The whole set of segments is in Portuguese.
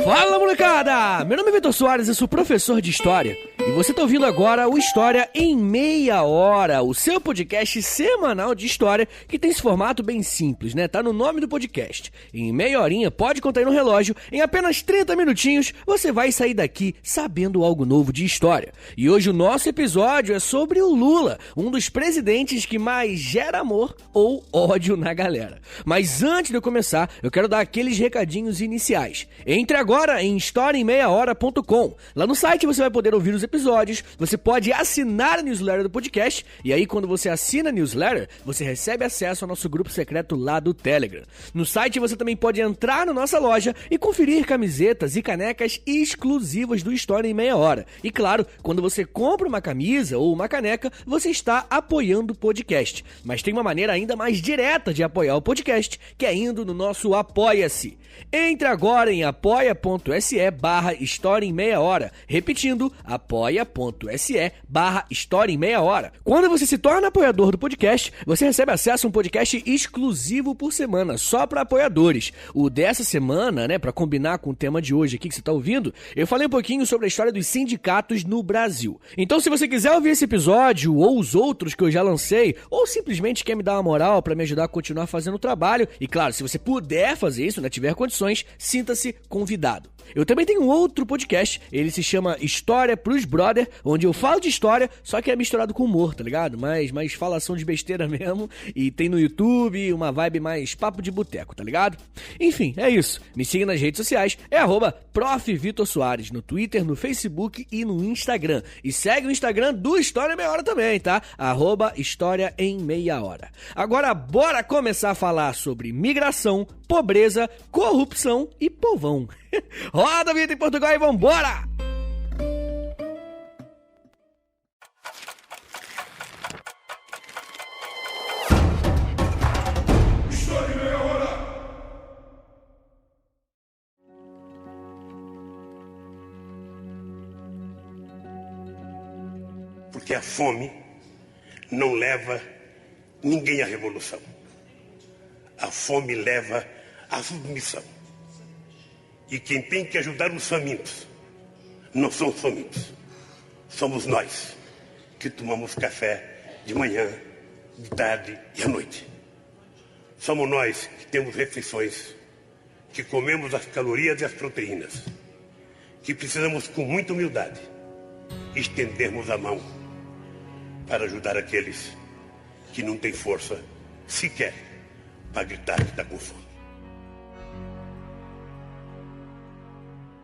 Fala, molecada! Meu nome é Vitor Soares, eu sou professor de História. E você tá ouvindo agora o História em Meia Hora, o seu podcast semanal de História que tem esse formato bem simples, né? Tá no nome do podcast. Em meia horinha, pode contar aí no relógio, em apenas 30 minutinhos, você vai sair daqui sabendo algo novo de História. E hoje o nosso episódio é sobre o Lula, um dos presidentes que mais gera amor ou ódio na galera. Mas antes de eu começar, eu quero dar aqueles recadinhos iniciais. Entre agora em historiaemmeiahora.com. Lá no site você vai poder ouvir os episódios, você pode assinar a newsletter do podcast, e aí quando você assina a newsletter, você recebe acesso ao nosso grupo secreto lá do Telegram. No site você também pode entrar na nossa loja e conferir camisetas e canecas exclusivas do História em Meia Hora. E claro, quando você compra uma camisa ou uma caneca, você está apoiando o podcast. Mas tem uma maneira ainda mais direta de apoiar o podcast, que é indo no nosso Apoia-se. Entre agora em apoia.se/História em Meia Hora. Repetindo, apoia.se/História em Meia Hora. Quando você se torna apoiador do podcast, você recebe acesso a um podcast exclusivo por semana, só para apoiadores. O dessa semana, né, para combinar com o tema de hoje aqui que você tá ouvindo, eu falei um pouquinho sobre a história dos sindicatos no Brasil. Então, se você quiser ouvir esse episódio ou os outros que eu já lancei, ou simplesmente quer me dar uma moral para me ajudar a continuar fazendo o trabalho, e claro, se você puder fazer isso, né, tiver condições, sinta-se convidado. Eu também tenho um outro podcast, ele se chama História pros Brother, onde eu falo de história, só que é misturado com humor, tá ligado? Mais falação de besteira mesmo, e tem no YouTube uma vibe mais papo de boteco, tá ligado? Enfim, é isso. Me siga nas redes sociais, é @Prof. Vitor Soares, no Twitter, no Facebook e no Instagram. E segue o Instagram do História em Meia Hora também, tá? @História em Meia Hora. Agora, bora começar a falar sobre migração, pobreza, corrupção e povão. Roda a vinheta em Portugal e vambora! História em Meia Hora! Porque a fome não leva ninguém à revolução. A fome leva à submissão. E quem tem que ajudar os famintos não são os famintos. Somos nós que tomamos café de manhã, de tarde e à noite. Somos nós que temos refeições, que comemos as calorias e as proteínas, que precisamos com muita humildade estendermos a mão para ajudar aqueles que não têm força sequer para gritar que está com fome.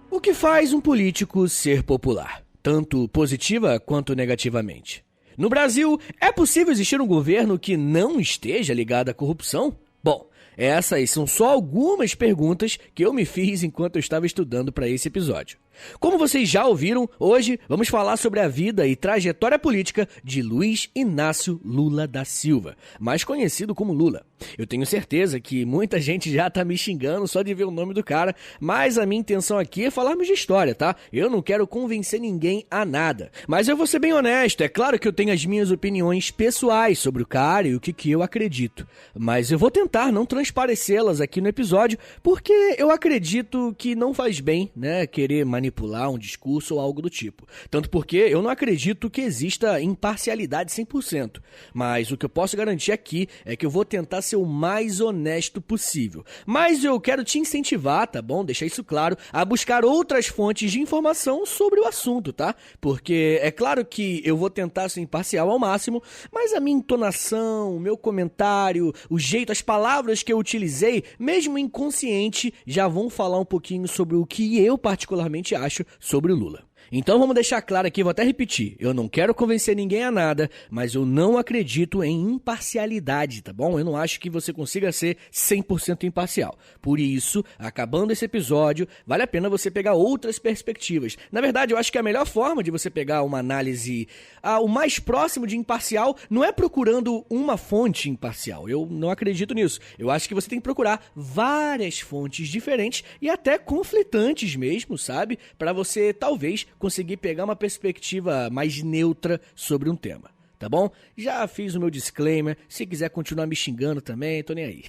O que faz um político ser popular, tanto positiva quanto negativamente? No Brasil, é possível existir um governo que não esteja ligado à corrupção? Bom, essas são só algumas perguntas que eu me fiz enquanto eu estava estudando para esse episódio. Como vocês já ouviram, hoje vamos falar sobre a vida e trajetória política de Luiz Inácio Lula da Silva, mais conhecido como Lula. Eu tenho certeza que muita gente já tá me xingando só de ver o nome do cara, mas a minha intenção aqui é falarmos de história, tá? Eu não quero convencer ninguém a nada. Mas eu vou ser bem honesto, é claro que eu tenho as minhas opiniões pessoais sobre o cara e o que eu acredito. Mas eu vou tentar não transparecê-las aqui no episódio, porque eu acredito que não faz bem, né, querer manipular um discurso ou algo do tipo. Tanto porque eu não acredito que exista imparcialidade 100%. Mas o que eu posso garantir aqui é que eu vou tentar ser o mais honesto possível. Mas eu quero te incentivar, tá bom? Deixar isso claro, a buscar outras fontes de informação sobre o assunto, tá? Porque é claro que eu vou tentar ser imparcial ao máximo, mas a minha entonação, o meu comentário, o jeito, as palavras que eu utilizei, mesmo inconsciente, já vão falar um pouquinho sobre o que eu particularmente acho sobre o Lula. Então vamos deixar claro aqui, vou até repetir, eu não quero convencer ninguém a nada, mas eu não acredito em imparcialidade, tá bom? Eu não acho que você consiga ser 100% imparcial. Por isso, acabando esse episódio, vale a pena você pegar outras perspectivas. Na verdade, eu acho que a melhor forma de você pegar uma análise o mais próximo de imparcial não é procurando uma fonte imparcial. Eu não acredito nisso. Eu acho que você tem que procurar várias fontes diferentes e até conflitantes mesmo, sabe? Para você, talvez, conseguir pegar uma perspectiva mais neutra sobre um tema. tá bom? Já fiz o meu disclaimer, se quiser continuar me xingando também, tô nem aí.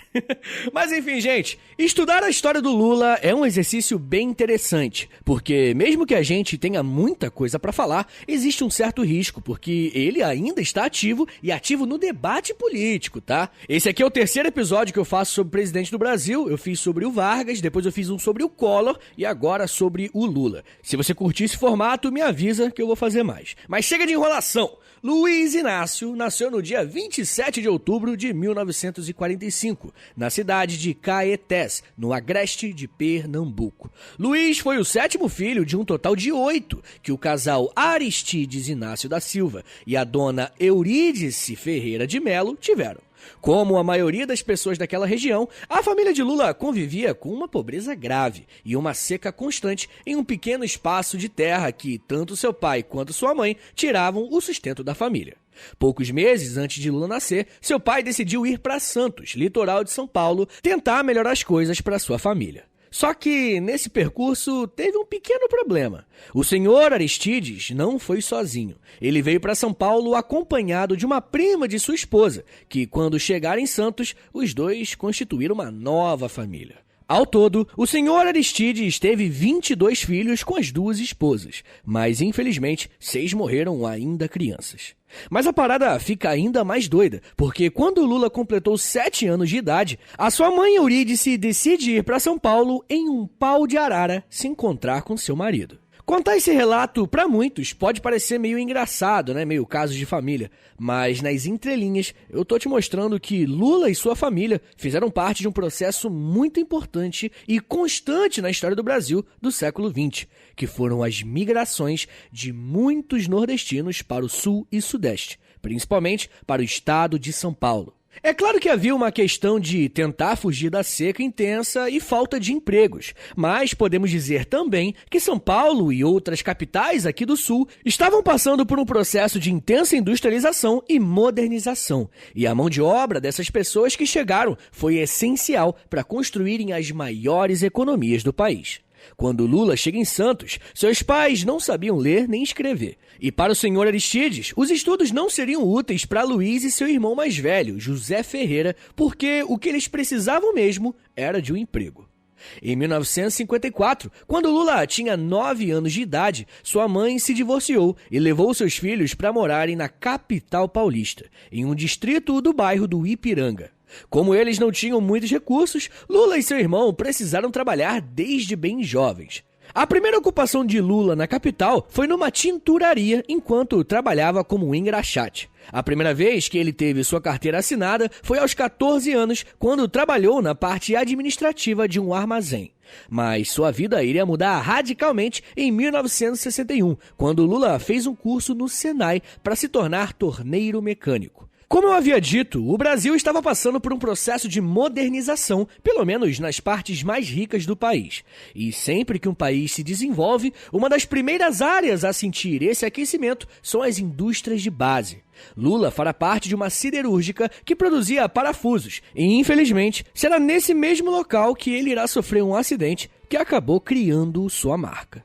Mas enfim, gente, estudar a história do Lula é um exercício bem interessante, porque mesmo que a gente tenha muita coisa pra falar, existe um certo risco, porque ele ainda está ativo e ativo no debate político, tá? Esse aqui é o terceiro episódio que eu faço sobre o presidente do Brasil, eu fiz sobre o Vargas, depois eu fiz um sobre o Collor e agora sobre o Lula. Se você curtir esse formato, me avisa que eu vou fazer mais. Mas chega de enrolação! Luiz Inácio nasceu no dia 27 de outubro de 1945, na cidade de Caetés, no agreste de Pernambuco. Luiz foi o sétimo filho de um total de 8 que o casal Aristides Inácio da Silva e a dona Eurídice Ferreira de Melo tiveram. Como a maioria das pessoas daquela região, a família de Lula convivia com uma pobreza grave e uma seca constante em um pequeno espaço de terra que tanto seu pai quanto sua mãe tiravam o sustento da família. Poucos meses antes de Lula nascer, seu pai decidiu ir para Santos, litoral de São Paulo, tentar melhorar as coisas para sua família. Só que, nesse percurso, teve um pequeno problema. O senhor Aristides não foi sozinho. Ele veio para São Paulo acompanhado de uma prima de sua esposa, que, quando chegaram em Santos, os dois constituíram uma nova família. Ao todo, o senhor Aristides teve 22 filhos com as duas esposas, mas, infelizmente, 6 morreram ainda crianças. Mas a parada fica ainda mais doida, porque quando Lula completou 7 anos de idade, a sua mãe Eurídice decide ir para São Paulo em um pau de arara se encontrar com seu marido. Contar esse relato, para muitos, pode parecer meio engraçado, né? Meio caso de família. Mas nas entrelinhas, eu tô te mostrando que Lula e sua família fizeram parte de um processo muito importante e constante na história do Brasil do século XX, que foram as migrações de muitos nordestinos para o sul e sudeste, principalmente para o estado de São Paulo. É claro que havia uma questão de tentar fugir da seca intensa e falta de empregos, mas podemos dizer também que São Paulo e outras capitais aqui do Sul estavam passando por um processo de intensa industrialização e modernização, e a mão de obra dessas pessoas que chegaram foi essencial para construírem as maiores economias do país. Quando Lula chega em Santos, seus pais não sabiam ler nem escrever. E para o senhor Aristides, os estudos não seriam úteis para Luiz e seu irmão mais velho, José Ferreira, porque o que eles precisavam mesmo era de um emprego. Em 1954, quando Lula tinha 9 anos de idade, sua mãe se divorciou e levou seus filhos para morarem na capital paulista, em um distrito do bairro do Ipiranga. Como eles não tinham muitos recursos, Lula e seu irmão precisaram trabalhar desde bem jovens. A primeira ocupação de Lula na capital foi numa tinturaria enquanto trabalhava como engraxate. A primeira vez que ele teve sua carteira assinada foi aos 14 anos, quando trabalhou na parte administrativa de um armazém. Mas sua vida iria mudar radicalmente em 1961, quando Lula fez um curso no Senai para se tornar torneiro mecânico. Como eu havia dito, o Brasil estava passando por um processo de modernização, pelo menos nas partes mais ricas do país. E sempre que um país se desenvolve, uma das primeiras áreas a sentir esse aquecimento são as indústrias de base. Lula fará parte de uma siderúrgica que produzia parafusos e, infelizmente, será nesse mesmo local que ele irá sofrer um acidente que acabou criando sua marca.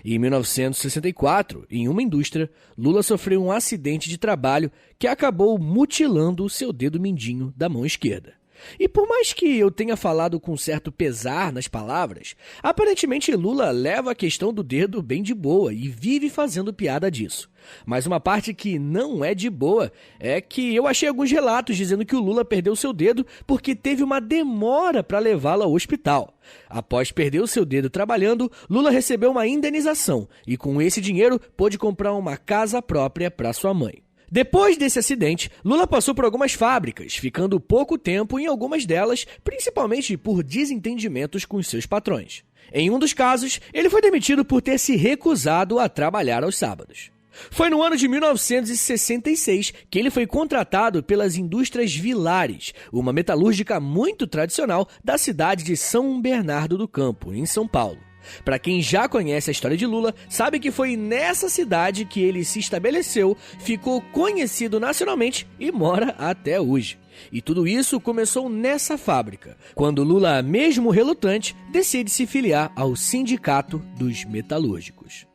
Em 1964, em uma indústria, Lula sofreu um acidente de trabalho que acabou mutilando o seu dedo mindinho da mão esquerda. E por mais que eu tenha falado com certo pesar nas palavras, aparentemente Lula leva a questão do dedo bem de boa e vive fazendo piada disso. Mas uma parte que não é de boa é que eu achei alguns relatos dizendo que o Lula perdeu seu dedo porque teve uma demora para levá-lo ao hospital. Após perder o seu dedo trabalhando, Lula recebeu uma indenização e com esse dinheiro pôde comprar uma casa própria para sua mãe. Depois desse acidente, Lula passou por algumas fábricas, ficando pouco tempo em algumas delas, principalmente por desentendimentos com seus patrões. Em um dos casos, ele foi demitido por ter se recusado a trabalhar aos sábados. Foi no ano de 1966 que ele foi contratado pelas Indústrias Vilares, uma metalúrgica muito tradicional da cidade de São Bernardo do Campo, em São Paulo. Para quem já conhece a história de Lula, sabe que foi nessa cidade que ele se estabeleceu, ficou conhecido nacionalmente e mora até hoje. E tudo isso começou nessa fábrica, quando Lula, mesmo relutante, decide se filiar ao Sindicato dos Metalúrgicos.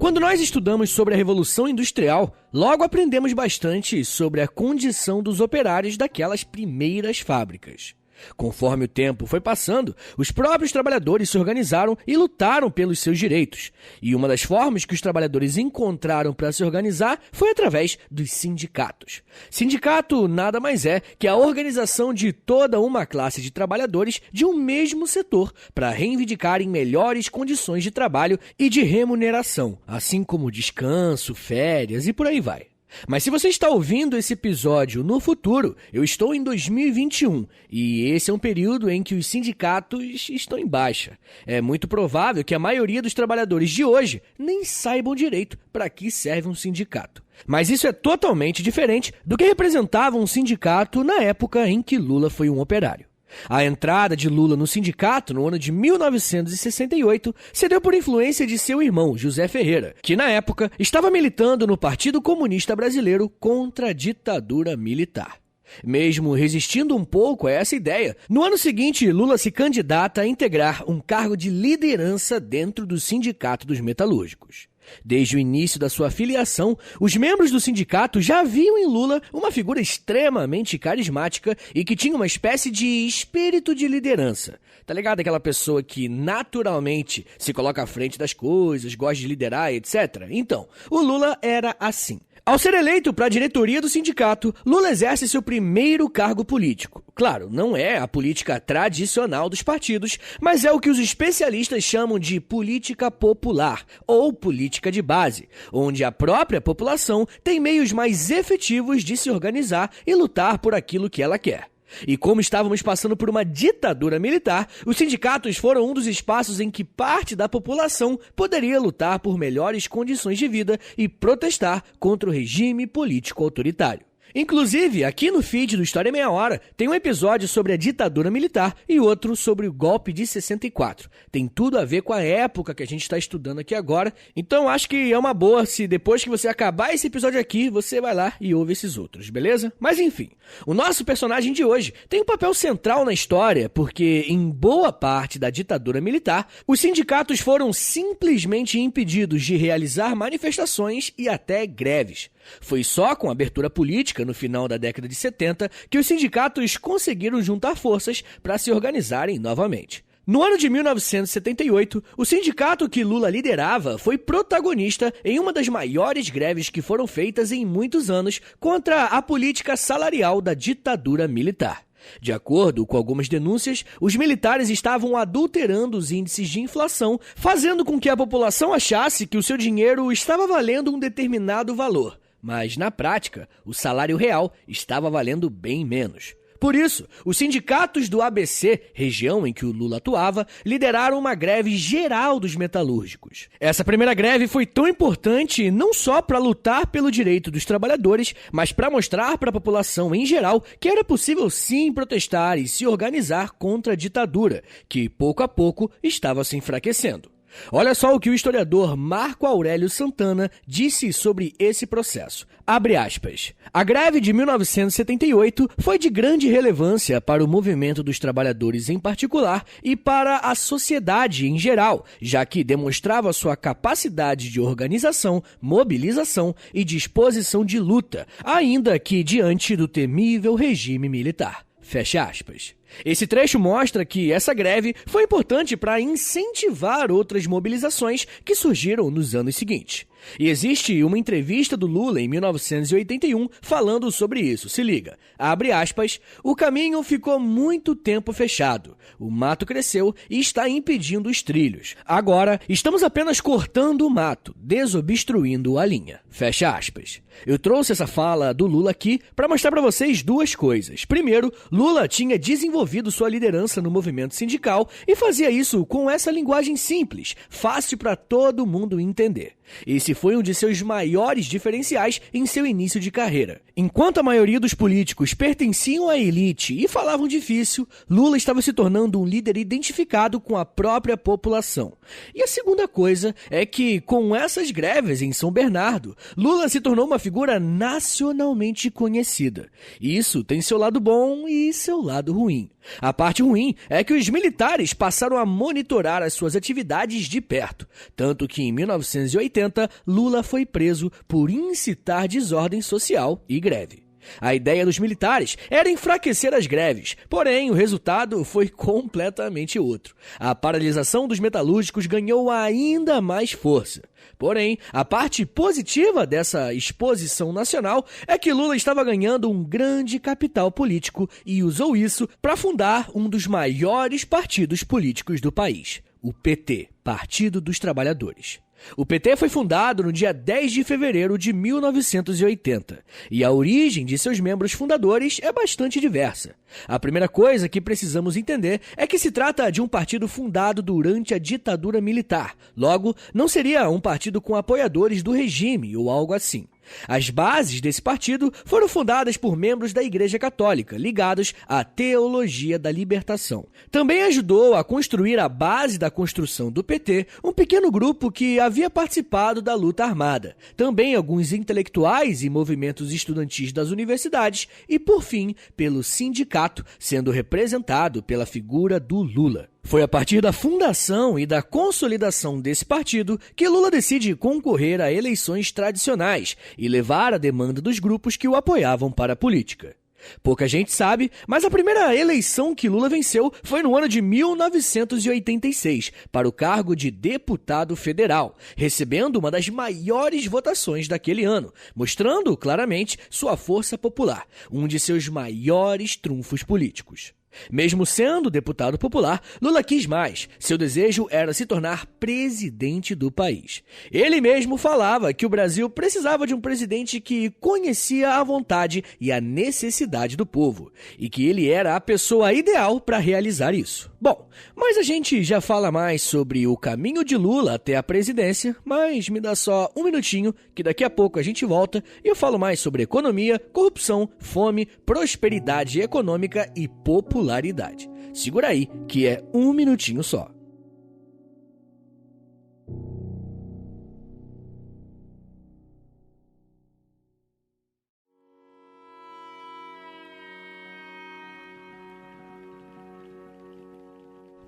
Quando nós estudamos sobre a Revolução Industrial, logo aprendemos bastante sobre a condição dos operários daquelas primeiras fábricas. Conforme o tempo foi passando, os próprios trabalhadores se organizaram e lutaram pelos seus direitos. E uma das formas que os trabalhadores encontraram para se organizar foi através dos sindicatos. Sindicato nada mais é que a organização de toda uma classe de trabalhadores de um mesmo setor para reivindicarem melhores condições de trabalho e de remuneração, assim como descanso, férias e por aí vai. Mas se você está ouvindo esse episódio no futuro, eu estou em 2021 e esse é um período em que os sindicatos estão em baixa. É muito provável que a maioria dos trabalhadores de hoje nem saibam direito para que serve um sindicato. Mas isso é totalmente diferente do que representava um sindicato na época em que Lula foi um operário. A entrada de Lula no sindicato no ano de 1968 se deu por influência de seu irmão, José Ferreira, que na época estava militando no Partido Comunista Brasileiro contra a ditadura militar. Mesmo resistindo um pouco a essa ideia, no ano seguinte Lula se candidata a integrar um cargo de liderança dentro do Sindicato dos Metalúrgicos. Desde o início da sua filiação, os membros do sindicato já viam em Lula uma figura extremamente carismática e que tinha uma espécie de espírito de liderança. Tá ligado? Aquela pessoa que naturalmente se coloca à frente das coisas, gosta de liderar, etc. Então, o Lula era assim. Ao ser eleito para a diretoria do sindicato, Lula exerce seu primeiro cargo político. Claro, não é a política tradicional dos partidos, mas é o que os especialistas chamam de política popular ou política de base, onde a própria população tem meios mais efetivos de se organizar e lutar por aquilo que ela quer. E como estávamos passando por uma ditadura militar, os sindicatos foram um dos espaços em que parte da população poderia lutar por melhores condições de vida e protestar contra o regime político autoritário. Inclusive, aqui no feed do História em Meia Hora, tem um episódio sobre a ditadura militar e outro sobre o golpe de 64. Tem tudo a ver com a época que a gente está estudando aqui agora, então acho que é uma boa se depois que você acabar esse episódio aqui, você vai lá e ouve esses outros, beleza? Mas enfim, o nosso personagem de hoje tem um papel central na história, porque em boa parte da ditadura militar, os sindicatos foram simplesmente impedidos de realizar manifestações e até greves. Foi só com a abertura política no final da década de 70 que os sindicatos conseguiram juntar forças para se organizarem novamente. No ano de 1978, o sindicato que Lula liderava foi protagonista em uma das maiores greves que foram feitas em muitos anos contra a política salarial da ditadura militar. De acordo com algumas denúncias, os militares estavam adulterando os índices de inflação, fazendo com que a população achasse que o seu dinheiro estava valendo um determinado valor. Mas, na prática, o salário real estava valendo bem menos. Por isso, os sindicatos do ABC, região em que o Lula atuava, lideraram uma greve geral dos metalúrgicos. Essa primeira greve foi tão importante não só para lutar pelo direito dos trabalhadores, mas para mostrar para a população em geral que era possível sim protestar e se organizar contra a ditadura, que pouco a pouco estava se enfraquecendo. Olha só o que o historiador Marco Aurélio Santana disse sobre esse processo. Abre aspas. A greve de 1978 foi de grande relevância para o movimento dos trabalhadores em particular e para a sociedade em geral, já que demonstrava sua capacidade de organização, mobilização e disposição de luta, ainda que diante do temível regime militar. Fecha aspas. Esse trecho mostra que essa greve foi importante para incentivar outras mobilizações que surgiram nos anos seguintes. E existe uma entrevista do Lula em 1981 falando sobre isso. Se liga, abre aspas, o caminho ficou muito tempo fechado, o mato cresceu e está impedindo os trilhos. Agora, estamos apenas cortando o mato, desobstruindo a linha. Fecha aspas. Eu trouxe essa fala do Lula aqui para mostrar para vocês duas coisas. Primeiro, Lula tinha desenvolvido sua liderança no movimento sindical e fazia isso com essa linguagem simples, fácil para todo mundo entender. Esse foi um de seus maiores diferenciais em seu início de carreira. Enquanto a maioria dos políticos pertenciam à elite e falavam difícil, Lula estava se tornando um líder identificado com a própria população. E a segunda coisa é que, com essas greves em São Bernardo, Lula se tornou uma figura nacionalmente conhecida. Isso tem seu lado bom e seu lado ruim. A parte ruim é que os militares passaram a monitorar as suas atividades de perto, tanto que em 1980 Lula foi preso por incitar desordem social e greve. A ideia dos militares era enfraquecer as greves, porém o resultado foi completamente outro. A paralisação dos metalúrgicos ganhou ainda mais força. Porém, a parte positiva dessa exposição nacional é que Lula estava ganhando um grande capital político e usou isso para fundar um dos maiores partidos políticos do país, o PT, Partido dos Trabalhadores. O PT foi fundado no dia 10 de fevereiro de 1980 e a origem de seus membros fundadores é bastante diversa. A primeira coisa que precisamos entender é que se trata de um partido fundado durante a ditadura militar. Logo, não seria um partido com apoiadores do regime ou algo assim. As bases desse partido foram fundadas por membros da Igreja Católica, ligados à teologia da libertação. Também ajudou a construir a base da construção do PT um pequeno grupo que havia participado da luta armada. Também alguns intelectuais e movimentos estudantis das universidades e, por fim, pelo sindicato, sendo representado pela figura do Lula. Foi a partir da fundação e da consolidação desse partido que Lula decide concorrer a eleições tradicionais e levar a demanda dos grupos que o apoiavam para a política. Pouca gente sabe, mas a primeira eleição que Lula venceu foi no ano de 1986, para o cargo de deputado federal, recebendo uma das maiores votações daquele ano, mostrando claramente sua força popular, um de seus maiores trunfos políticos. Mesmo sendo deputado popular, Lula quis mais. Seu desejo era se tornar presidente do país. Ele mesmo falava que o Brasil precisava de um presidente que conhecia a vontade e a necessidade do povo, e que ele era a pessoa ideal para realizar isso. Bom, mas a gente já fala mais sobre o caminho de Lula até a presidência, mas me dá só um minutinho que daqui a pouco a gente volta e eu falo mais sobre economia, corrupção, fome, prosperidade econômica e popularidade. Segura aí, que é um minutinho só.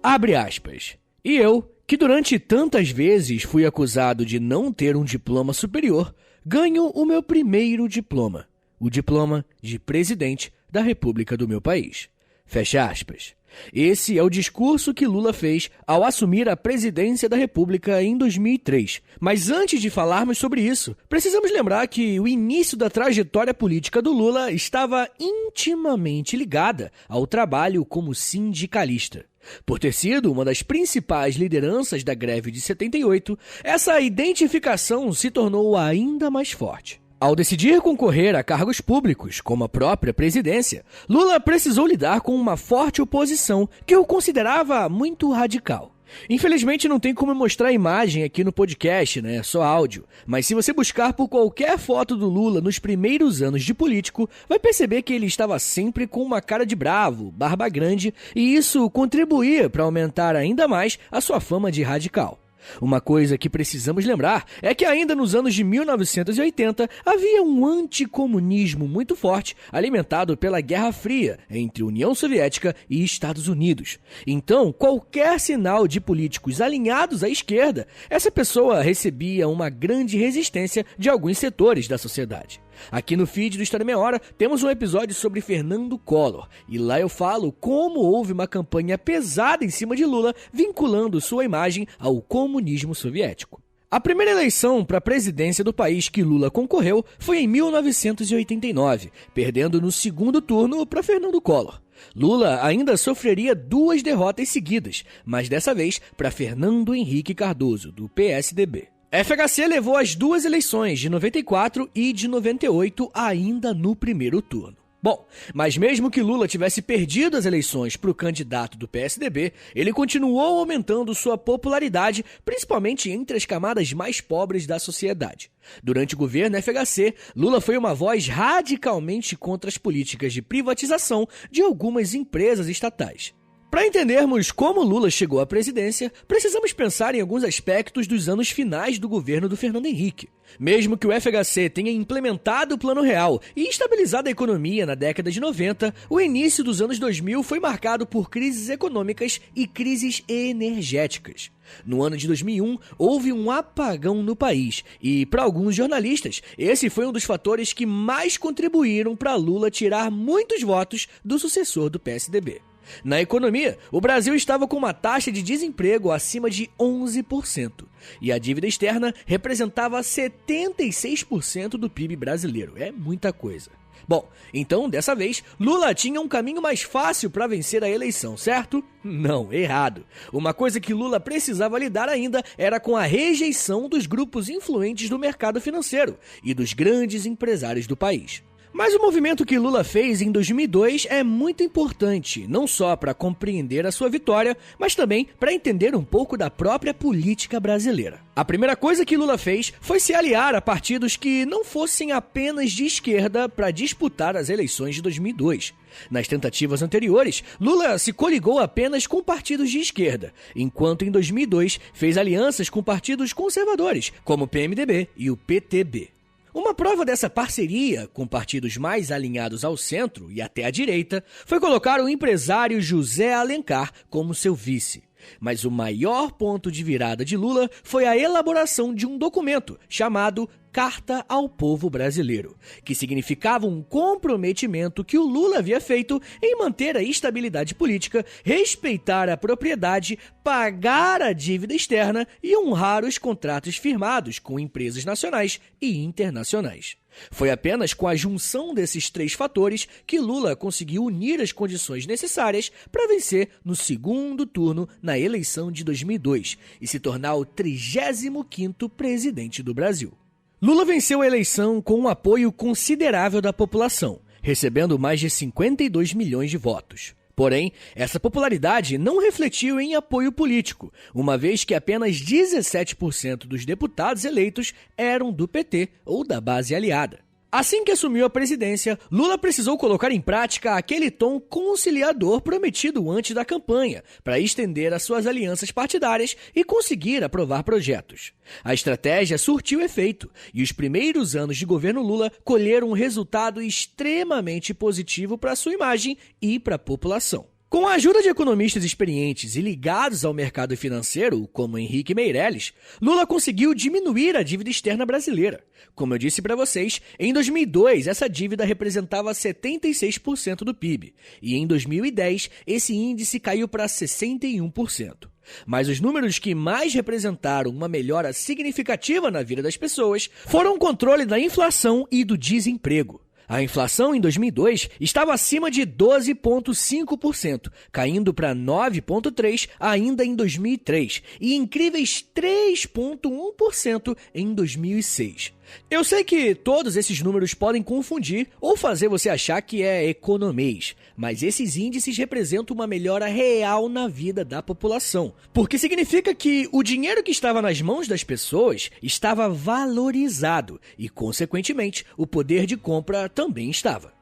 Abre aspas. E eu, que durante tantas vezes fui acusado de não ter um diploma superior, ganho o meu primeiro diploma, o diploma de presidente da República do meu país. Fecha aspas. Esse é o discurso que Lula fez ao assumir a presidência da República em 2003. Mas antes de falarmos sobre isso, precisamos lembrar que o início da trajetória política do Lula estava intimamente ligada ao trabalho como sindicalista. Por ter sido uma das principais lideranças da greve de 78, essa identificação se tornou ainda mais forte. Ao decidir concorrer a cargos públicos, como a própria presidência, Lula precisou lidar com uma forte oposição que o considerava muito radical. Infelizmente não tem como mostrar a imagem aqui no podcast, né? Só áudio. Mas se você buscar por qualquer foto do Lula nos primeiros anos de político, vai perceber que ele estava sempre com uma cara de bravo, barba grande, e isso contribuía para aumentar ainda mais a sua fama de radical. Uma coisa que precisamos lembrar é que ainda nos anos de 1980 havia um anticomunismo muito forte alimentado pela Guerra Fria entre União Soviética e Estados Unidos. Então, qualquer sinal de políticos alinhados à esquerda, essa pessoa recebia uma grande resistência de alguns setores da sociedade. Aqui no feed do História Meia Hora temos um episódio sobre Fernando Collor, e lá eu falo como houve uma campanha pesada em cima de Lula, vinculando sua imagem ao comunismo soviético. A primeira eleição para a presidência do país que Lula concorreu foi em 1989, perdendo no segundo turno para Fernando Collor. Lula ainda sofreria 2 derrotas seguidas, mas dessa vez para Fernando Henrique Cardoso, do PSDB. FHC levou as 2 eleições, de 94 e de 98, ainda no primeiro turno. Bom, mas mesmo que Lula tivesse perdido as eleições para o candidato do PSDB, ele continuou aumentando sua popularidade, principalmente entre as camadas mais pobres da sociedade. Durante o governo FHC, Lula foi uma voz radicalmente contra as políticas de privatização de algumas empresas estatais. Para entendermos como Lula chegou à presidência, precisamos pensar em alguns aspectos dos anos finais do governo do Fernando Henrique. Mesmo que o FHC tenha implementado o Plano Real e estabilizado a economia na década de 90, o início dos anos 2000 foi marcado por crises econômicas e crises energéticas. No ano de 2001, houve um apagão no país e, para alguns jornalistas, esse foi um dos fatores que mais contribuíram para Lula tirar muitos votos do sucessor do PSDB. Na economia, o Brasil estava com uma taxa de desemprego acima de 11% e a dívida externa representava 76% do PIB brasileiro. É muita coisa. Bom, então, dessa vez, Lula tinha um caminho mais fácil para vencer a eleição, certo? Não, errado. Uma coisa que Lula precisava lidar ainda era com a rejeição dos grupos influentes do mercado financeiro e dos grandes empresários do país. Mas o movimento que Lula fez em 2002 é muito importante, não só para compreender a sua vitória, mas também para entender um pouco da própria política brasileira. A primeira coisa que Lula fez foi se aliar a partidos que não fossem apenas de esquerda para disputar as eleições de 2002. Nas tentativas anteriores, Lula se coligou apenas com partidos de esquerda, enquanto em 2002 fez alianças com partidos conservadores, como o PMDB e o PTB. Uma prova dessa parceria com partidos mais alinhados ao centro e até à direita foi colocar o empresário José Alencar como seu vice. Mas o maior ponto de virada de Lula foi a elaboração de um documento chamado Carta ao Povo Brasileiro, que significava um comprometimento que o Lula havia feito em manter a estabilidade política, respeitar a propriedade, pagar a dívida externa e honrar os contratos firmados com empresas nacionais e internacionais. Foi apenas com a junção desses três fatores que Lula conseguiu unir as condições necessárias para vencer no segundo turno na eleição de 2002 e se tornar o 35º presidente do Brasil. Lula venceu a eleição com um apoio considerável da população, recebendo mais de 52 milhões de votos. Porém, essa popularidade não refletiu em apoio político, uma vez que apenas 17% dos deputados eleitos eram do PT ou da base aliada. Assim que assumiu a presidência, Lula precisou colocar em prática aquele tom conciliador prometido antes da campanha, para estender as suas alianças partidárias e conseguir aprovar projetos. A estratégia surtiu efeito, e os primeiros anos de governo Lula colheram um resultado extremamente positivo para sua imagem e para a população. Com a ajuda de economistas experientes e ligados ao mercado financeiro, como Henrique Meirelles, Lula conseguiu diminuir a dívida externa brasileira. Como eu disse para vocês, em 2002 essa dívida representava 76% do PIB, e em 2010 esse índice caiu para 61%. Mas os números que mais representaram uma melhora significativa na vida das pessoas foram o controle da inflação e do desemprego. A inflação em 2002 estava acima de 12,5%, caindo para 9,3% ainda em 2003 e incríveis 3,1% em 2006. Eu sei que todos esses números podem confundir ou fazer você achar que é economês, mas esses índices representam uma melhora real na vida da população, porque significa que o dinheiro que estava nas mãos das pessoas estava valorizado e, consequentemente, o poder de compra também estava.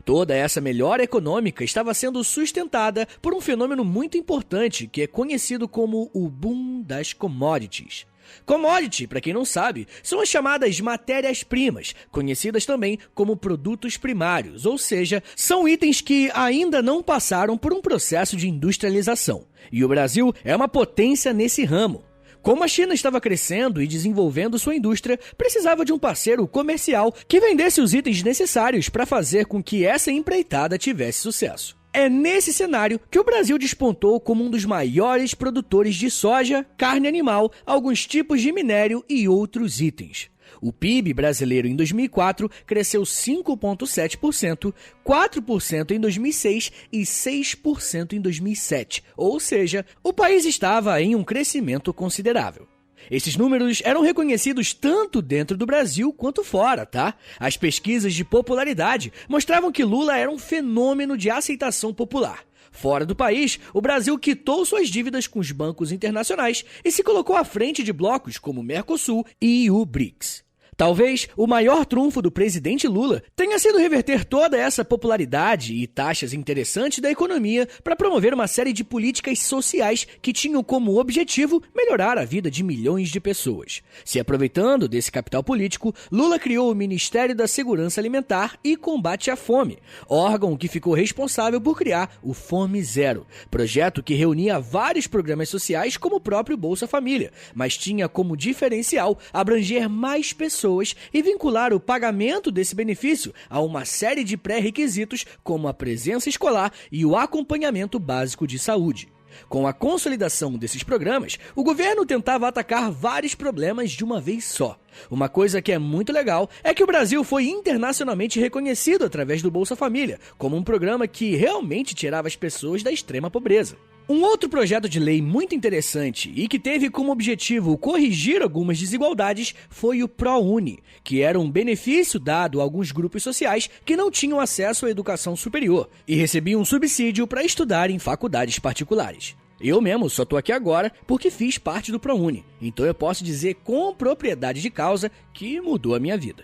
Toda essa melhora econômica estava sendo sustentada por um fenômeno muito importante que é conhecido como o boom das commodities. Commodity, para quem não sabe, são as chamadas matérias-primas, conhecidas também como produtos primários, ou seja, são itens que ainda não passaram por um processo de industrialização. E o Brasil é uma potência nesse ramo. Como a China estava crescendo e desenvolvendo sua indústria, precisava de um parceiro comercial que vendesse os itens necessários para fazer com que essa empreitada tivesse sucesso. É nesse cenário que o Brasil despontou como um dos maiores produtores de soja, carne animal, alguns tipos de minério e outros itens. O PIB brasileiro em 2004 cresceu 5,7%, 4% em 2006 e 6% em 2007, ou seja, o país estava em um crescimento considerável. Esses números eram reconhecidos tanto dentro do Brasil quanto fora, tá? As pesquisas de popularidade mostravam que Lula era um fenômeno de aceitação popular. Fora do país, o Brasil quitou suas dívidas com os bancos internacionais e se colocou à frente de blocos como o Mercosul e o BRICS. Talvez o maior trunfo do presidente Lula tenha sido reverter toda essa popularidade e taxas interessantes da economia para promover uma série de políticas sociais que tinham como objetivo melhorar a vida de milhões de pessoas. Se aproveitando desse capital político, Lula criou o Ministério da Segurança Alimentar e Combate à Fome, órgão que ficou responsável por criar o Fome Zero, projeto que reunia vários programas sociais como o próprio Bolsa Família, mas tinha como diferencial abranger mais pessoas e vincular o pagamento desse benefício a uma série de pré-requisitos como a presença escolar e o acompanhamento básico de saúde. Com a consolidação desses programas, o governo tentava atacar vários problemas de uma vez só. Uma coisa que é muito legal é que o Brasil foi internacionalmente reconhecido através do Bolsa Família, como um programa que realmente tirava as pessoas da extrema pobreza. Um outro projeto de lei muito interessante e que teve como objetivo corrigir algumas desigualdades foi o ProUni, que era um benefício dado a alguns grupos sociais que não tinham acesso à educação superior e recebiam um subsídio para estudar em faculdades particulares. Eu mesmo só tô aqui agora porque fiz parte do ProUni, então eu posso dizer com propriedade de causa que mudou a minha vida.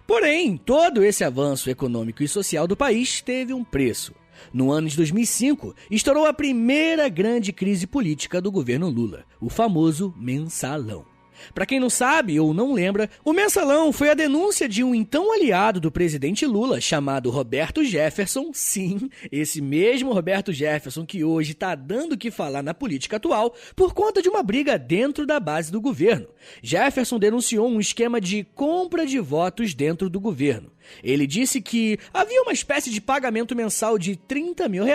Porém, todo esse avanço econômico e social do país teve um preço. No ano de 2005, estourou a primeira grande crise política do governo Lula, o famoso Mensalão. Para quem não sabe ou não lembra, o Mensalão foi a denúncia de um então aliado do presidente Lula, chamado Roberto Jefferson, sim, esse mesmo Roberto Jefferson que hoje está dando o que falar na política atual por conta de uma briga dentro da base do governo. Jefferson denunciou um esquema de compra de votos dentro do governo. Ele disse que havia uma espécie de pagamento mensal de R$30 mil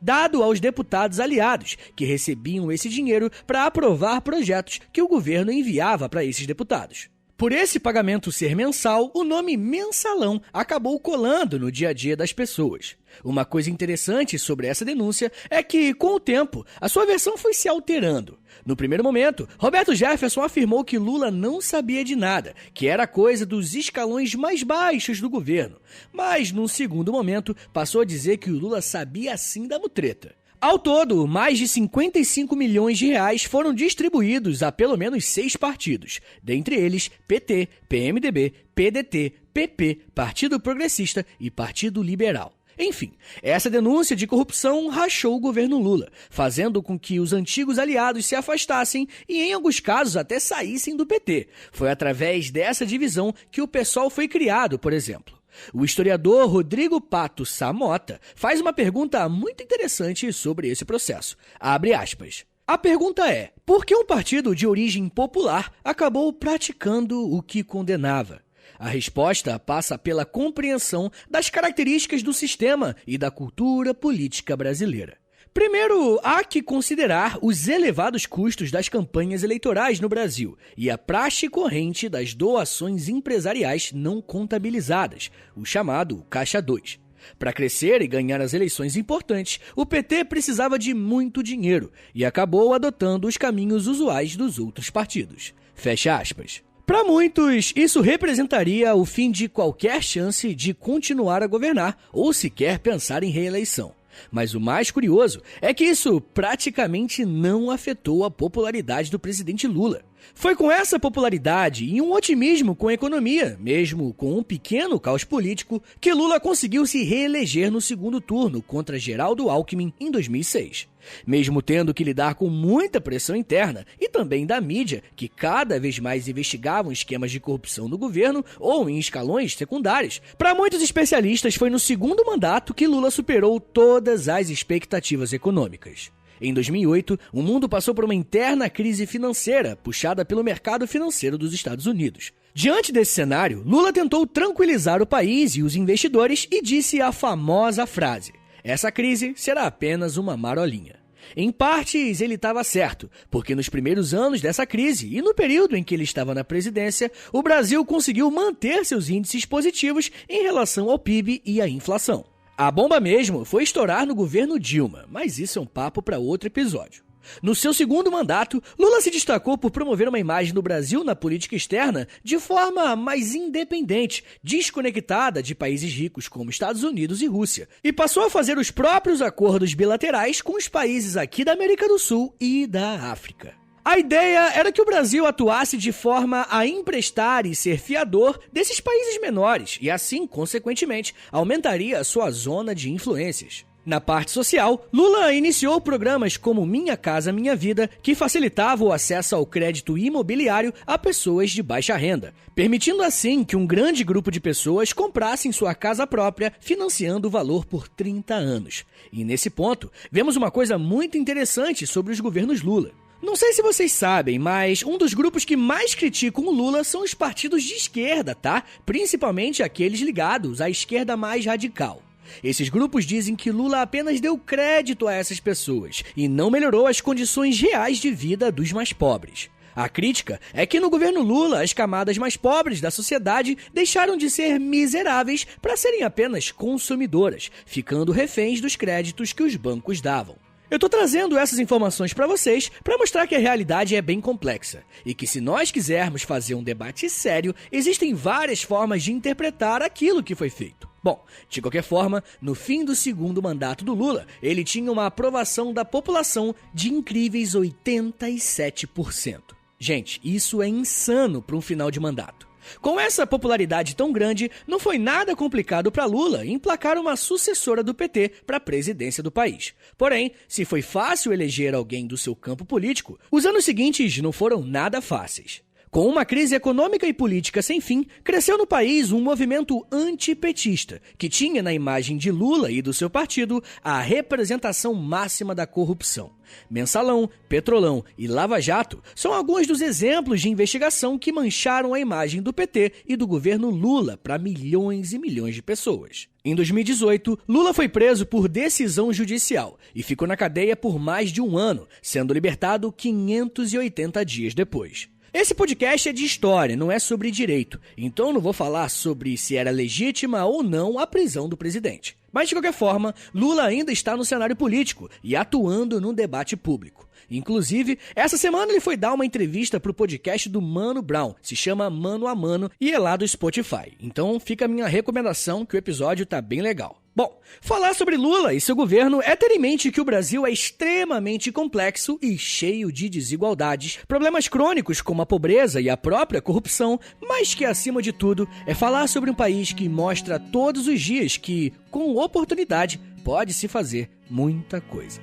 dado aos deputados aliados, que recebiam esse dinheiro para aprovar projetos que o governo enviava para esses deputados. Por esse pagamento ser mensal, o nome Mensalão acabou colando no dia a dia das pessoas. Uma coisa interessante sobre essa denúncia é que, com o tempo, a sua versão foi se alterando. No primeiro momento, Roberto Jefferson afirmou que Lula não sabia de nada, que era coisa dos escalões mais baixos do governo. Mas, num segundo momento, passou a dizer que o Lula sabia sim da mutreta. Ao todo, mais de 55 milhões de reais foram distribuídos a pelo menos 6 partidos, dentre eles PT, PMDB, PDT, PP, Partido Progressista e Partido Liberal. Enfim, essa denúncia de corrupção rachou o governo Lula, fazendo com que os antigos aliados se afastassem e, em alguns casos, até saíssem do PT. Foi através dessa divisão que o PSOL foi criado, por exemplo. O historiador Rodrigo Pato Samota faz uma pergunta muito interessante sobre esse processo. Abre aspas. A pergunta é, por que um partido de origem popular acabou praticando o que condenava? A resposta passa pela compreensão das características do sistema e da cultura política brasileira. Primeiro, há que considerar os elevados custos das campanhas eleitorais no Brasil e a praxe corrente das doações empresariais não contabilizadas, o chamado Caixa 2. Para crescer e ganhar as eleições importantes, o PT precisava de muito dinheiro e acabou adotando os caminhos usuais dos outros partidos. Fecha aspas. Para muitos, isso representaria o fim de qualquer chance de continuar a governar ou sequer pensar em reeleição. Mas o mais curioso é que isso praticamente não afetou a popularidade do presidente Lula. Foi com essa popularidade e um otimismo com a economia, mesmo com um pequeno caos político, que Lula conseguiu se reeleger no segundo turno contra Geraldo Alckmin em 2006. Mesmo tendo que lidar com muita pressão interna e também da mídia, que cada vez mais investigavam esquemas de corrupção no governo ou em escalões secundários, para muitos especialistas foi no segundo mandato que Lula superou todas as expectativas econômicas. Em 2008, o mundo passou por uma interna crise financeira puxada pelo mercado financeiro dos Estados Unidos. Diante desse cenário, Lula tentou tranquilizar o país e os investidores e disse a famosa frase: "Essa crise será apenas uma marolinha". Em partes, ele estava certo, porque nos primeiros anos dessa crise e no período em que ele estava na presidência, o Brasil conseguiu manter seus índices positivos em relação ao PIB e à inflação. A bomba mesmo foi estourar no governo Dilma, mas isso é um papo para outro episódio. No seu segundo mandato, Lula se destacou por promover uma imagem do Brasil na política externa de forma mais independente, desconectada de países ricos como Estados Unidos e Rússia, e passou a fazer os próprios acordos bilaterais com os países aqui da América do Sul e da África. A ideia era que o Brasil atuasse de forma a emprestar e ser fiador desses países menores e assim, consequentemente, aumentaria a sua zona de influências. Na parte social, Lula iniciou programas como Minha Casa Minha Vida, que facilitava o acesso ao crédito imobiliário a pessoas de baixa renda, permitindo assim que um grande grupo de pessoas comprassem sua casa própria, financiando o valor por 30 anos. E nesse ponto, vemos uma coisa muito interessante sobre os governos Lula. Não sei se vocês sabem, mas um dos grupos que mais criticam o Lula são os partidos de esquerda, tá? Principalmente aqueles ligados à esquerda mais radical. Esses grupos dizem que Lula apenas deu crédito a essas pessoas e não melhorou as condições reais de vida dos mais pobres. A crítica é que no governo Lula, as camadas mais pobres da sociedade deixaram de ser miseráveis para serem apenas consumidoras, ficando reféns dos créditos que os bancos davam. Eu tô trazendo essas informações para vocês para mostrar que a realidade é bem complexa e que se nós quisermos fazer um debate sério, existem várias formas de interpretar aquilo que foi feito. Bom, de qualquer forma, no fim do segundo mandato do Lula, ele tinha uma aprovação da população de incríveis 87%. Gente, isso é insano para um final de mandato. Com essa popularidade tão grande, não foi nada complicado para Lula emplacar uma sucessora do PT para a presidência do país. Porém, se foi fácil eleger alguém do seu campo político, os anos seguintes não foram nada fáceis. Com uma crise econômica e política sem fim, cresceu no país um movimento antipetista, que tinha na imagem de Lula e do seu partido a representação máxima da corrupção. Mensalão, Petrolão e Lava Jato são alguns dos exemplos de investigação que mancharam a imagem do PT e do governo Lula para milhões e milhões de pessoas. Em 2018, Lula foi preso por decisão judicial e ficou na cadeia por mais de um ano, sendo libertado 580 dias depois. Esse podcast é de história, não é sobre direito, então não vou falar sobre se era legítima ou não a prisão do presidente. Mas, de qualquer forma, Lula ainda está no cenário político e atuando no debate público. Inclusive, essa semana ele foi dar uma entrevista para o podcast do Mano Brown, se chama Mano a Mano e é lá do Spotify. Então fica a minha recomendação que o episódio tá bem legal. Bom, falar sobre Lula e seu governo é ter em mente que o Brasil é extremamente complexo e cheio de desigualdades, problemas crônicos como a pobreza e a própria corrupção, mas que, acima de tudo, é falar sobre um país que mostra todos os dias que, com oportunidade, pode se fazer muita coisa.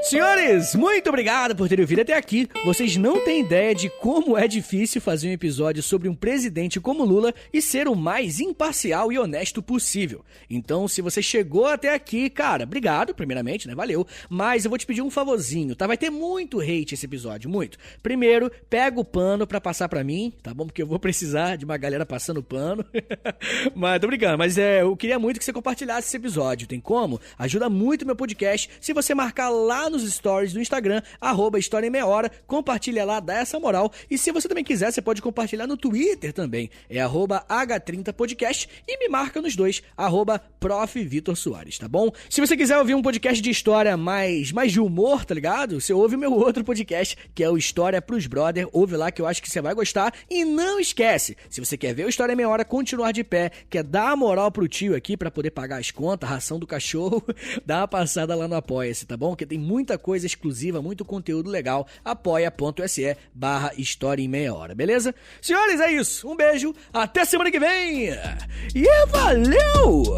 Senhores, muito obrigado por terem ouvido até aqui. Vocês não têm ideia de como é difícil fazer um episódio sobre um presidente como Lula e ser o mais imparcial e honesto possível. Então, se você chegou até aqui, cara, obrigado, primeiramente, né? Valeu. Mas eu vou te pedir um favorzinho, tá? Vai ter muito hate esse episódio, muito. Primeiro, pega o pano pra passar pra mim, tá bom? Porque eu vou precisar de uma galera passando pano. Mas, tô brincando, mas eu queria muito que você compartilhasse esse episódio. Tem como? Ajuda muito o meu podcast se você marcar lá nos stories do Instagram, @História em Meia Hora, compartilha lá, dá essa moral, e se você também quiser, você pode compartilhar no Twitter também, é @H30podcast, e me marca nos dois, @Prof. Vitor Soares, tá bom? Se você quiser ouvir um podcast de história mais de humor, tá ligado? Você ouve o meu outro podcast, que é o História pros Brother, ouve lá que eu acho que você vai gostar, e não esquece, se você quer ver o História em Meia Hora continuar de pé, quer dar a moral pro tio aqui pra poder pagar as contas, a ração do cachorro, dá uma passada lá no Apoia-se, tá bom? Porque tem muita coisa exclusiva, muito conteúdo legal, apoia.se/História em Meia Hora, beleza? Senhores, é isso, um beijo, até semana que vem, e valeu!